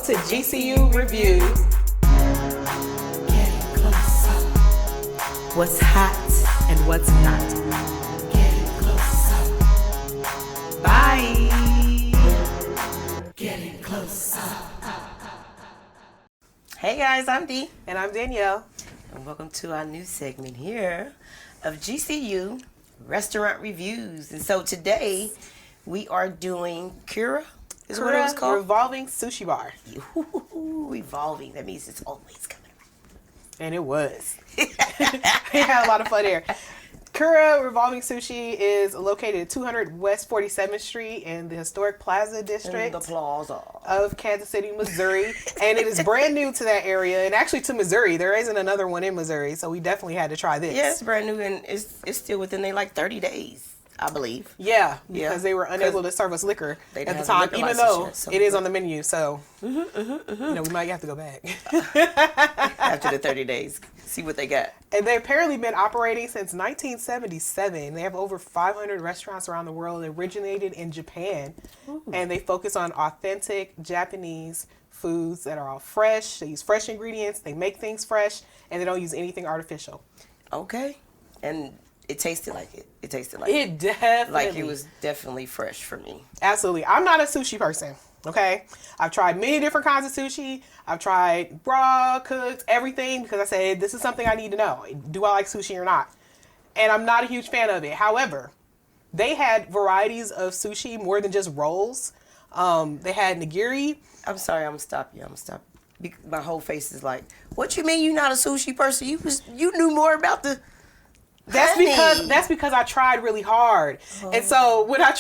to GCU Reviews. Getting closer. What's hot and what's not. Getting closer. Bye. Getting closer. Hey guys, I'm Dee. And I'm Danielle. And welcome to our new segment here of GCU Restaurant Reviews. And so today we are doing KURA, is what it was called? Revolving Sushi Bar. Revolving. That means it's always coming around. And it was. We had a lot of fun here. KURA Revolving Sushi is located at 200 West 47th Street in the historic Plaza district The Plaza of Kansas City, Missouri. And it is brand new to that area, and actually to Missouri. There isn't another one in Missouri, so we definitely had to try this. Yeah, it's brand new, and it's still within like 30 days, I believe. Yeah, because they were unable to serve us liquor at the time, even though it is on the menu. So, you know, we might have to go back. After the 30 days, see what they got. And they've apparently been operating since 1977. They have over 500 restaurants around the world. They originated in Japan. And they focus on authentic Japanese foods that are all fresh. They use fresh ingredients. They make things fresh. And they don't use anything artificial. Okay. And it tasted like it. It tasted like it. Definitely. Like it was definitely fresh for me. Absolutely. I'm not a sushi person. Okay. I've tried many different kinds of sushi. I've tried raw, cooked, everything, because I said, this is something I need to know. Do I like sushi or not? And I'm not a huge fan of it. However, they had varieties of sushi more than just rolls. They had nigiri. I'm sorry, I'm gonna stop you. My whole face is like, what you mean you're not a sushi person? You knew more about the That's because I tried really hard. And so when I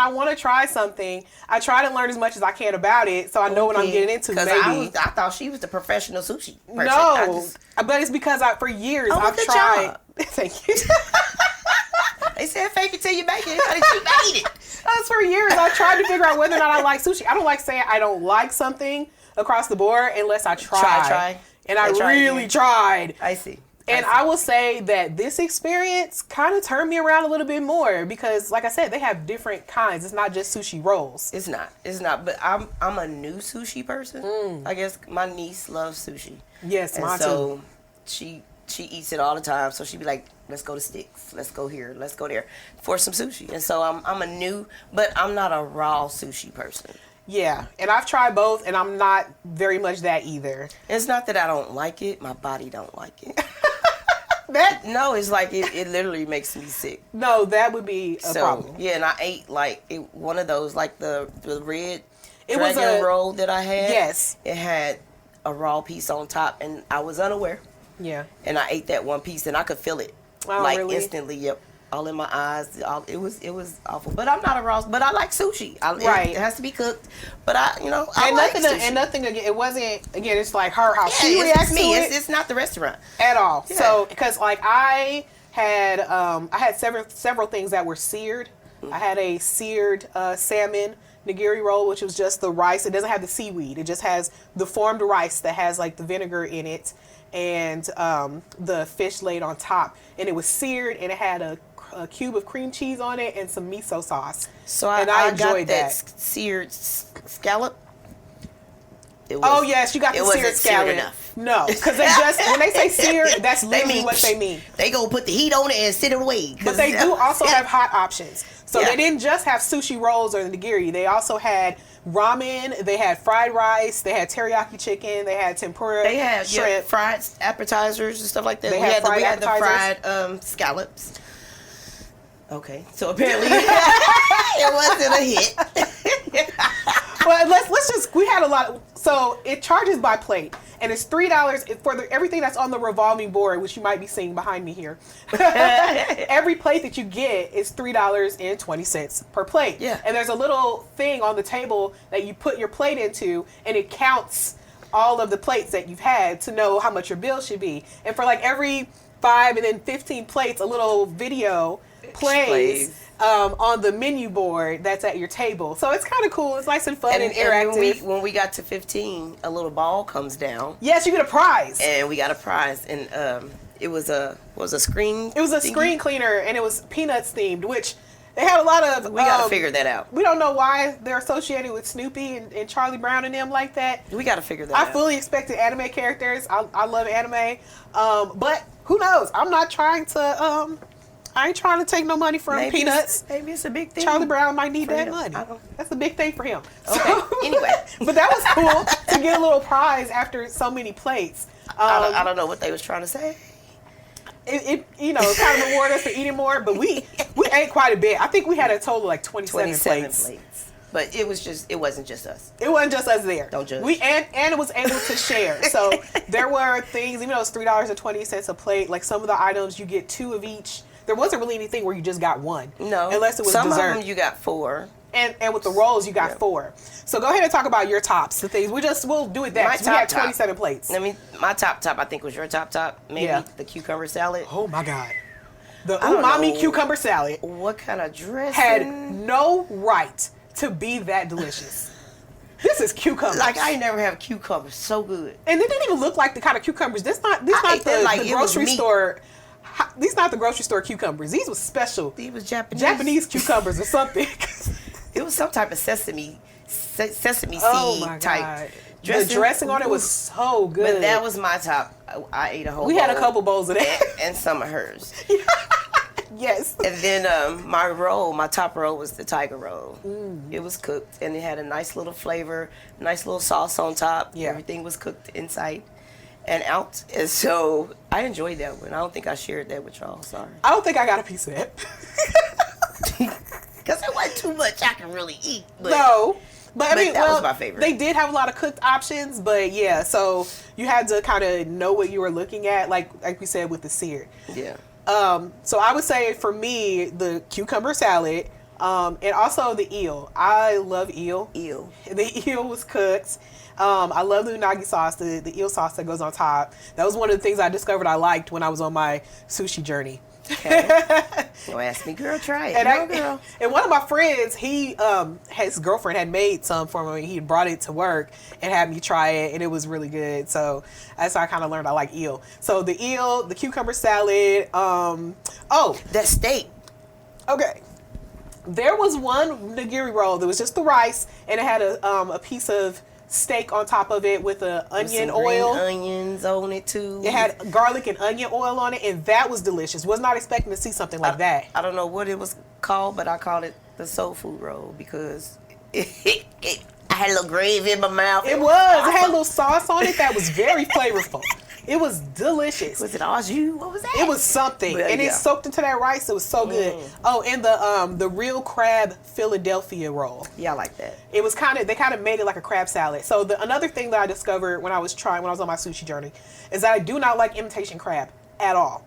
want to try something, I try to learn as much as I can about it so I know what I'm getting into. Because I thought she was the professional sushi person. No, but it's because for years I've tried. Thank you. They said fake it till you make it. How did you made it? That's for years. I tried to figure out whether or not I like sushi. I don't like saying I don't like something across the board unless I try. And I really tried. I see. And I will say that this experience kind of turned me around a little bit more because, like I said, they have different kinds. It's not just sushi rolls. It's not. But I'm a new sushi person. I guess my niece loves sushi. Yes, mine too. So she eats it all the time. So she'd be like, let's go to Sticks. Let's go here. Let's go there for some sushi. And so but I'm not a raw sushi person. Yeah, and I've tried both, and I'm not very much that either. It's not that I don't like it. My body don't like it. No, it's like it literally makes me sick. No, that would be a problem. Yeah, and I ate one of those, like the red dragon roll that I had. Yes. It had a raw piece on top, and I was unaware. Yeah. And I ate that one piece, and I could feel it. Oh, really? Instantly. Yep. All in my eyes. It was awful. But I'm not a raw. But I like sushi. Right. It has to be cooked. But I like sushi. And nothing again. It wasn't again. It's like how she reacts to it. It's not the restaurant at all. Yeah. So because I had several things that were seared. I had a seared salmon nigiri roll, which was just the rice. It doesn't have the seaweed. It just has the formed rice that has like the vinegar in it and the fish laid on top. And it was seared and it had a cube of cream cheese on it and some miso sauce. So I enjoyed got that seared scallop. Yes, you got the seared scallop. No, because when they say seared, that's literally what they mean. They gonna put the heat on it and sit it away. But they do also have hot options. So they didn't just have sushi rolls or nigiri. They also had ramen. They had fried rice. They had teriyaki chicken. They had tempura. They had shrimp, fried appetizers and stuff like that. We had the fried scallops. Okay, so apparently it wasn't a hit. Well, we had a lot. So it charges by plate, and it's $3 for everything that's on the revolving board, which you might be seeing behind me here. Every plate that you get is $3.20 per plate. Yeah. And there's a little thing on the table that you put your plate into, and it counts all of the plates that you've had to know how much your bill should be. And for like every 5 and then 15 plates, a little video plays on the menu board that's at your table. So it's kind of cool. It's nice and fun and interactive. When we got to 15, a little ball comes down. Yes, you get a prize. And we got a prize. And it was a screen. It was a screen cleaner, and it was Peanuts themed, which They had a lot of. We got to figure that out. We don't know why they're associated with Snoopy and Charlie Brown and them like that. We got to figure that out. I fully expected anime characters. I love anime, but who knows? I'm not trying to. I ain't trying to take no money from Peanuts. Maybe it's a big thing. Charlie Brown might need that money. That's a big thing for him. Okay. So, Anyway, but that was cool to get a little prize after so many plates. I don't know what they was trying to say. It kind of rewarded us for eating more, but we ate quite a bit. I think we had a total of like 27 plates. But it wasn't just us. It wasn't just us there. Don't judge. And it was able to share. So there were things, even though it's $3.20 a plate, like some of the items you get 2 of each. There wasn't really anything where you just got 1. No. Unless it was some dessert. Some of them you got 4. And with the rolls, you got 4. So go ahead and talk about your tops, the things. We'll do it that. We had 27 plates. My top, I think, was your top. Maybe the cucumber salad. Oh, my God. The umami cucumber salad. What kind of dressing? Had no right to be that delicious. This is cucumbers. Like, I never have cucumbers so good. And they didn't even look like the kind of cucumbers. This not the grocery store. These not the grocery store cucumbers. These was special. These was Japanese cucumbers or something. It was some type of sesame seed my type God. dressing. The dressing on it was so good. But that was my top. I ate a whole bowl. We had a couple bowls of that. And some of hers. Yes. And then my top roll was the tiger roll. It was cooked and it had a nice little flavor, nice little sauce on top. Yeah. Everything was cooked inside and out. And so I enjoyed that one. I don't think I shared that with y'all. Sorry. I don't think I got a piece of it. Because it wasn't too much I can really eat. But, no. But I mean, that was my favorite. They did have a lot of cooked options, but yeah, so you had to kind of know what you were looking at, like we said with the seared. Yeah. So I would say for me, the cucumber salad, and also the eel. I love eel. The eel was cooked. I love the unagi sauce, the eel sauce that goes on top. That was one of the things I discovered I liked when I was on my sushi journey. Okay. Don't ask me, girl, try it. And, and one of my friends, his girlfriend had made some for me. He had brought it to work and had me try it, and it was really good. So that's how I kind of learned I like eel. So the eel, the cucumber salad. That steak. Okay. There was one nigiri roll that was just the rice, and it had a piece of steak on top of it with an onion oil. Onions on it too. It had garlic and onion oil on it, and that was delicious. Was not expecting to see something like that. I don't know what it was called, but I called it the soul food roll because I had a little gravy in my mouth. It had a little sauce on it that was very flavorful. It was delicious. Was it au jus? What was that? It was something, But, and it soaked into that rice. It was so good. Oh, and the real crab Philadelphia roll. Yeah, I like that. It was they kind of made it like a crab salad. So another thing that I discovered when I was on my sushi journey is that I do not like imitation crab at all.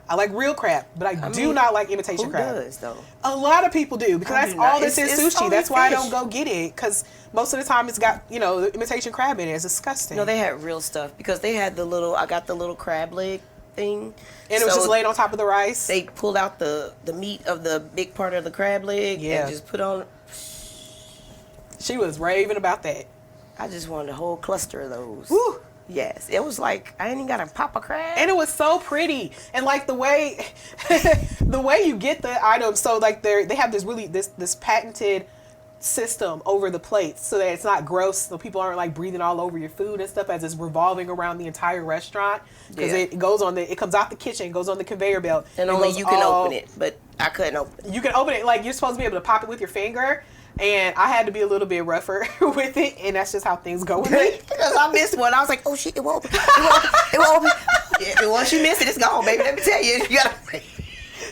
I like real crab, but I do not like imitation crab. Who does though? A lot of people do because that's all this is sushi. That's why I don't go get it because most of the time it's got the imitation crab in it. It's disgusting. No, they had real stuff because they had I got the little crab leg thing. And it was just laid on top of the rice. They pulled out the meat of the big part of the crab leg and just put on. She was raving about that. I just wanted a whole cluster of those. Woo. Yes, it was like I ain't even got to pop a crab. And it was so pretty, and like the way you get the items. So like they have this patented system over the plates so that it's not gross, so people aren't like breathing all over your food and stuff as it's revolving around the entire restaurant because it comes out the kitchen, goes on the conveyor belt, and only you can open it, but I couldn't open it. You can open it like you're supposed to be able to pop it with your finger. And I had to be a little bit rougher with it, and that's just how things go with me. Because I missed one. I was like, oh shit, it won't open. It won't open. Yeah, and once you miss it, it's gone, baby. Let me tell you. You gotta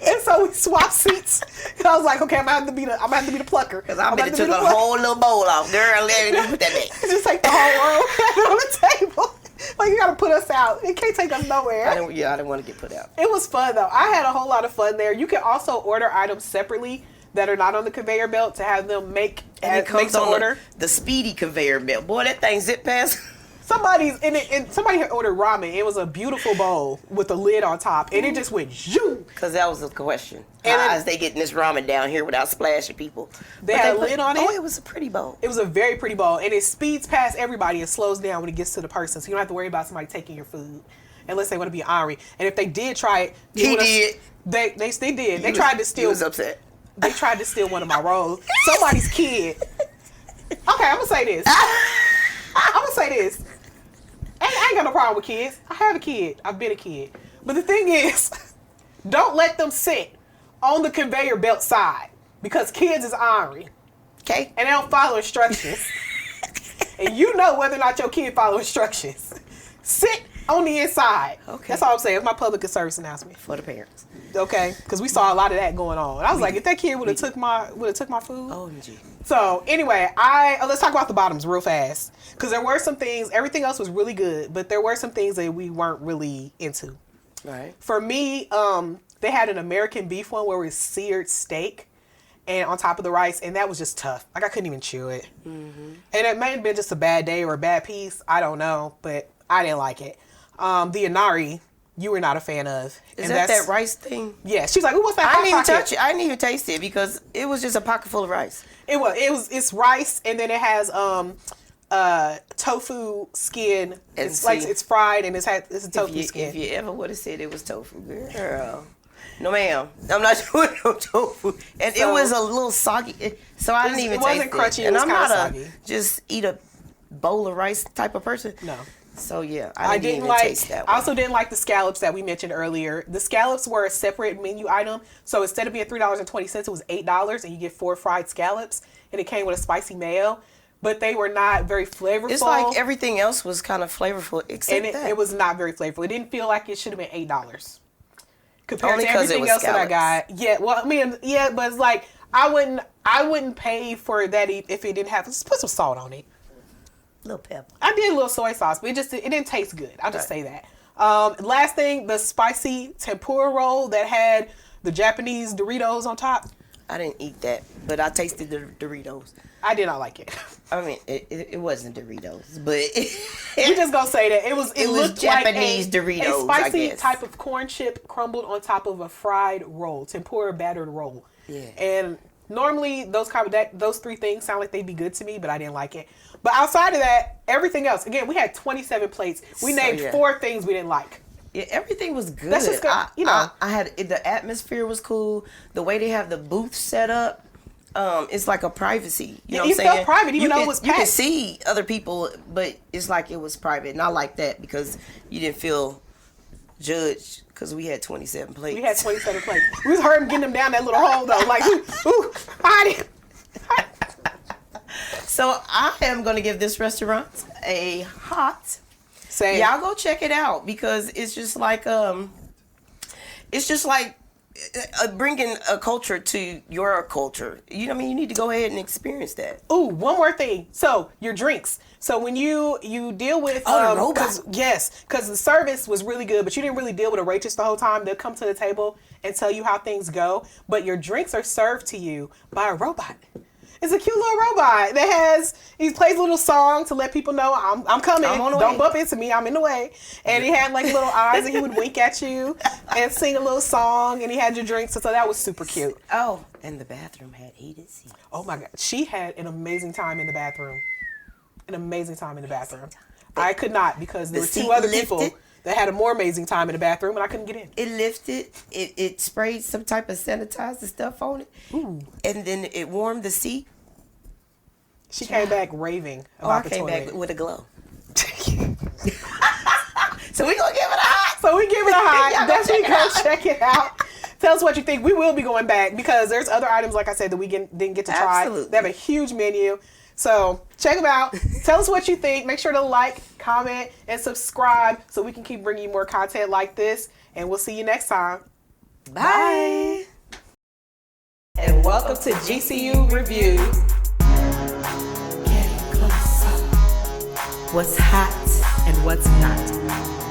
And so we swapped seats. And I was like, okay, I'm gonna have to be the plucker. Because I'm gonna took a whole little bowl off. Girl, let me put that back. Just take the whole roll on the table. Like, you gotta put us out. It can't take us nowhere. I didn't want to get put out. It was fun though. I had a whole lot of fun there. You can also order items separately that are not on the conveyor belt to have them make the order. The speedy conveyor belt. Boy, that thing zip past. Somebody had ordered ramen. It was a beautiful bowl with a lid on top, and it just went zoom. Because that was the question. How is they getting this ramen down here without splashing people? They had a lid on it. Oh, it was a pretty bowl. It was a very pretty bowl, and it speeds past everybody and slows down when it gets to the person, so you don't have to worry about somebody taking your food unless they want to be ornery. And if they did try it, He did. They did. They tried to steal. He was upset. they tried to steal one of my rolls. Somebody's kid. Okay, I'm gonna say this. I ain't got no problem with kids. I have a kid. I've been a kid. But the thing is, don't let them sit on the conveyor belt side because kids is ornery. Okay. And they don't follow instructions. And you know whether or not your kid follow instructions. Sit on the inside. Okay. That's all I'm saying. It's my public service announcement. For the parents. Okay, because we saw a lot of that going on. And I was like, if that kid would have took my food. OMG. So anyway, let's talk about the bottoms real fast because there were some things. Everything else was really good, but there were some things that we weren't really into. Right. For me, they had an American beef one where it was seared steak and on top of the rice, and that was just tough. Like I couldn't even chew it. Mm-hmm. And it may have been just a bad day or a bad piece. I don't know, but I didn't like it. The Inari, you were not a fan of. Is that rice thing? Yeah. She's like, "Ooh, what's that?" I didn't even touch it. I didn't even taste it because it was just a pocket full of rice. It's rice, and then it has tofu skin. It's fried and it's a tofu skin. If you ever would have said it was tofu, girl. No, ma'am. I'm not doing no tofu. And it was a little soggy. So I didn't even taste it. It wasn't crunchy. And it was I'm not soggy. just eat a bowl of rice type of person. No. So yeah, I didn't even taste that one. I also didn't like the scallops that we mentioned earlier. The scallops were a separate menu item. So instead of being $3.20, it was $8 and you get 4 fried scallops. And it came with a spicy mayo. But they were not very flavorful. It's like everything else was kind of flavorful except that. It was not very flavorful. It didn't feel like it should have been $8. Compared Only to everything else scallops. that I got. Yeah, well, I mean, yeah, but it's like, I wouldn't pay for that if it didn't have, just put some salt on it. Little pepper. I did a little soy sauce, but it didn't taste good. I'll just say that. Last thing, the spicy tempura roll that had the Japanese Doritos on top. I didn't eat that, but I tasted the Doritos. I did not like it. I mean, it wasn't Doritos, but We just gonna say that it looked Japanese like Doritos, a spicy I guess. type of corn chip crumbled on top of a fried roll, tempura battered roll. Yeah. And normally those 3 things sound like they'd be good to me, but I didn't like it. But outside of that, everything else. Again, we had 27 plates. We named 4 things we didn't like. Yeah, everything was good. That's just good. I had the atmosphere was cool. The way they have the booth set up, it's like a privacy. You know what I'm saying? Felt private, even though it was packed. You can see other people, but it's like it was private, and I like that because you didn't feel judged because we had 27 plates. We had 27 plates. We was heard them getting them down that little hole though, like ooh, hide it. So I am going to give this restaurant a hot. Same. Y'all go check it out because it's just like bringing a culture to your culture. You know what I mean? You need to go ahead and experience that. Ooh, one more thing. So your drinks. So when you deal with the robot. because the service was really good, but you didn't really deal with a waitress the whole time. They'll come to the table and tell you how things go, but your drinks are served to you by a robot. It's a cute little robot that he plays a little song to let people know I'm coming. I'm on the Don't way. bump into me. I'm in the way. And he had like little eyes and he would wink at you and sing a little song and he had your drinks. So that was super cute. Oh, and the bathroom had heated seats. Oh my God. She had an amazing time in the bathroom. I could not because there were 2 other people that had a more amazing time in the bathroom and I couldn't get in. It lifted. It sprayed some type of sanitizer stuff on it. Ooh. And then it warmed the seat. She came back raving about the I came toilet. back with a glow. So we gonna give it a hot. Y'all definitely go check it out. Tell us what you think. We will be going back because there's other items, like I said, that we didn't get to try. Absolutely. They have a huge menu. So check them out. Tell us what you think. Make sure to like, comment, and subscribe so we can keep bringing you more content like this. And we'll see you next time. Bye. And welcome to GCU Reviews. Get closer. What's hot and what's not.